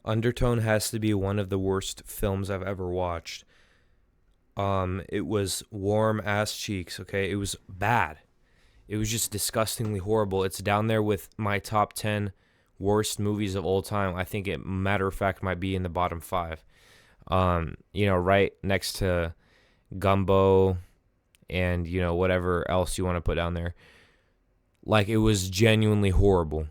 Undertone has to be one of the worst films I've ever watched. It was warm ass cheeks, okay? It was bad. It was just disgustingly horrible. It's down there with my top 10 worst movies of all time. I think it, matter of fact, might be in the bottom 5. Right next to Gumbo and, whatever else you want to put down there. Like, it was genuinely horrible.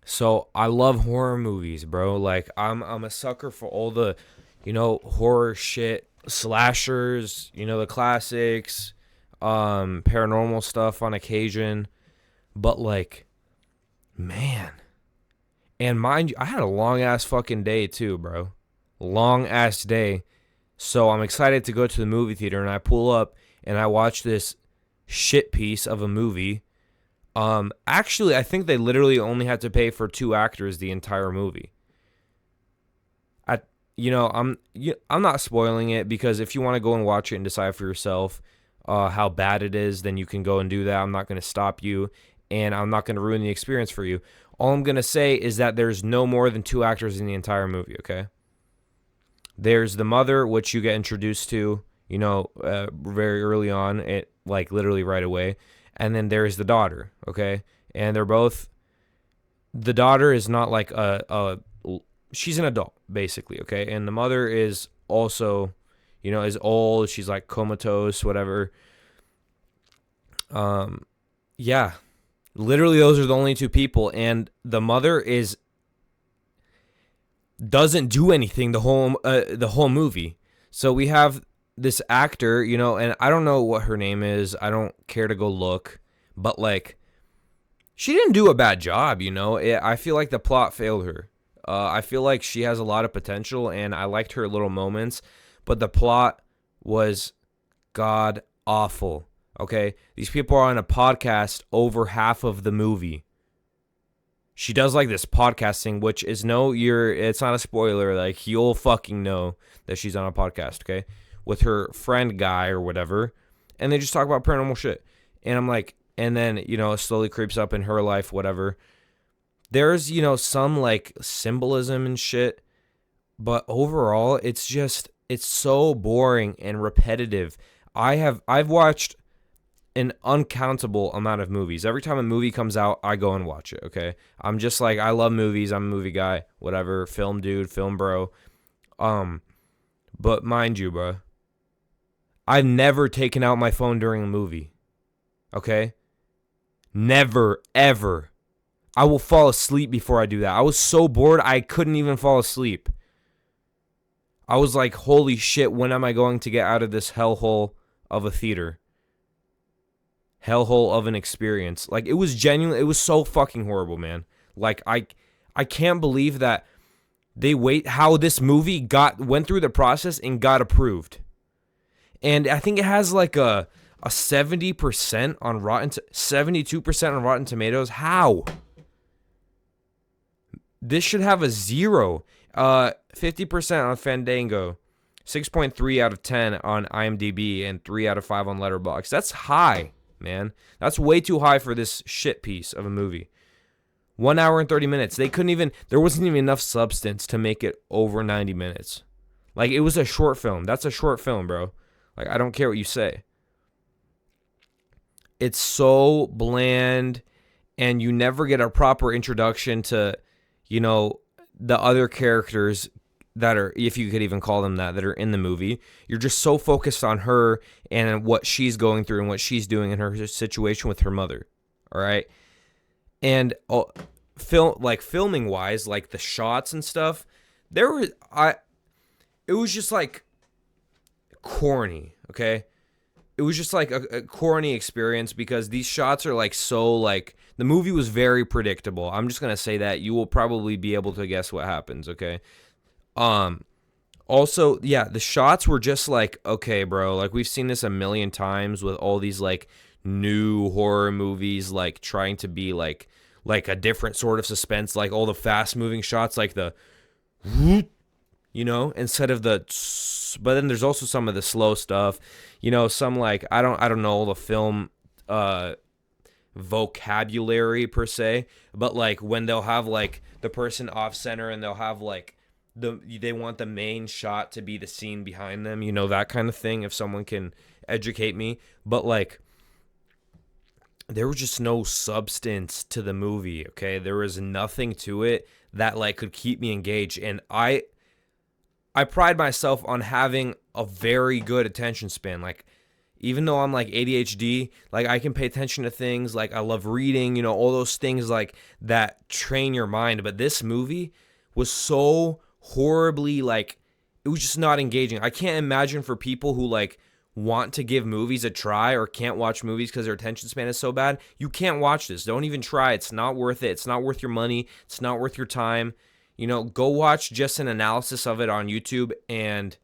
So I love horror movies, bro. Like, I'm a sucker for all the, horror shit, slashers, the classics, paranormal stuff on occasion. But like, man. And mind you, I had a long ass fucking day too, bro. Long ass day. So I'm excited to go to the movie theater, and I pull up and I watch this shit piece of a movie. Actually, I think they literally only had to pay for 2 actors the entire movie. I'm not spoiling it, because if you want to go and watch it and decide for yourself how bad it is, then you can go and do that. I'm not going to stop you, and I'm not going to ruin the experience for you. All I'm going to say is that there's no more than 2 actors in the entire movie, okay? There's the mother, which you get introduced to, very early on, it like literally right away. And then there's the daughter, okay? And they're both, the daughter is not like she's an adult, basically, okay? And the mother is also, is old. She's like comatose, whatever. Yeah. Literally, those are the only 2 people. And the mother doesn't do anything the whole movie. So we have this actor, and I don't know what her name is. I don't care to go look, but like, she didn't do a bad job, I feel like the plot failed her. I feel like she has a lot of potential, and I liked her little moments, but the plot was god awful. Okay, these people are on a podcast over half of the movie. She does like this podcasting, which is it's not a spoiler. Like, you'll fucking know that she's on a podcast, okay? With her friend guy or whatever. And they just talk about paranormal shit. And I'm like, and then, it slowly creeps up in her life, whatever. There's, some like symbolism and shit. But overall, it's so boring and repetitive. I've watched an uncountable amount of movies. Every time a movie comes out, I go and watch it, okay? I'm just like, I love movies. I'm a movie guy, whatever. Film dude, film bro. But mind you, bro, I've never taken out my phone during a movie, okay? Never, ever. I will fall asleep before I do that. I was so bored, I couldn't even fall asleep. I was like, holy shit, when am I going to get out of this hellhole of a theater? Hellhole of an experience. Like, it was genuine. It was so fucking horrible, man. Like, I can't believe that how this movie went through the process and got approved. And I think it has like a 70% on 72% on Rotten Tomatoes. How? This should have a 0. 50% on Fandango. 6.3 out of 10 on IMDb, and 3 out of 5 on Letterboxd. That's high, man. That's way too high for this shit piece of a movie. 1 hour and 30 minutes. There wasn't even enough substance to make it over 90 minutes. Like, it was a short film. That's a short film, bro. Like, I don't care what you say. It's so bland, and you never get a proper introduction to, the other characters that are, if you could even call them that are in the movie. You're just so focused on her and what she's going through and what she's doing in her situation with her mother. All right. And filming wise, like the shots and stuff, it was just like corny. Okay. It was just like a corny experience, because these shots are like so like, the movie was very predictable. I'm just going to say that. You will probably be able to guess what happens. Okay. Also, yeah, the shots were just like, okay, bro, like, we've seen this a million times with all these like new horror movies, like trying to be like a different sort of suspense, like all the fast moving shots, like the, instead of the, but then there's also some of the slow stuff, some like, I don't know the film, vocabulary per se, but like when they'll have like the person off center and they'll have like they want the main shot to be the scene behind them, you know, that kind of thing, if someone can educate me. But like there was just no substance to the movie, okay? There was nothing to it that like could keep me engaged, and I pride myself on having a very good attention span. Like, even though I'm like ADHD, like I can pay attention to things. Like I love reading, you know, all those things like that train your mind. But this movie was so horribly like, it was just not engaging. I can't imagine for people who like want to give movies a try or can't watch movies because their attention span is so bad. You can't watch this. Don't even try. It's not worth it. It's not worth your money. It's not worth your time. You know, go watch just an analysis of it on YouTube and,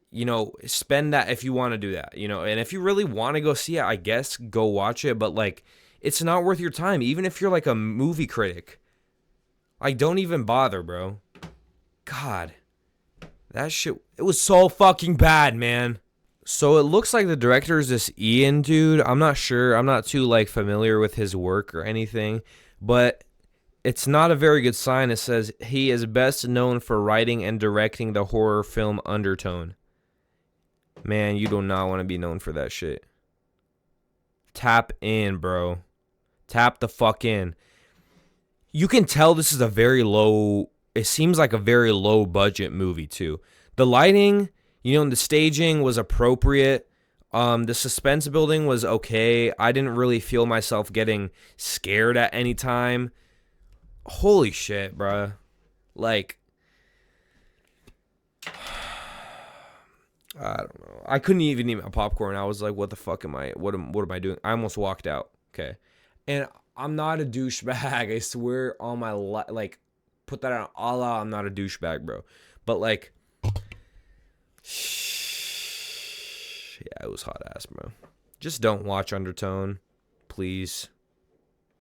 you know, spend that if you want to do that, you know, and if you really want to go see it, I guess go watch it, but like, it's not worth your time. Even if you're like a movie critic, like, don't even bother, bro. God, that shit, it was so fucking bad, man. So it looks like the director is this Ian dude. I'm not sure. I'm not too like familiar with his work or anything, but it's not a very good sign. It says he is best known for writing and directing the horror film Undertone. Man, you do not want to be known for that shit. Tap in, bro. Tap the fuck in. You can tell this is a very low, it seems like a very low budget movie too. The lighting, you know, and the staging was appropriate. The suspense building was okay. I didn't really feel myself getting scared at any time. Holy shit, bro. Like, I don't know. I couldn't even eat my popcorn. I was like, what the fuck am I, what am I doing? I almost walked out. Okay. And I'm not a douchebag. I swear on my like, put that on Allah, I'm not a douchebag, bro. But like, yeah, it was hot ass, bro. Just don't watch Undertone, please.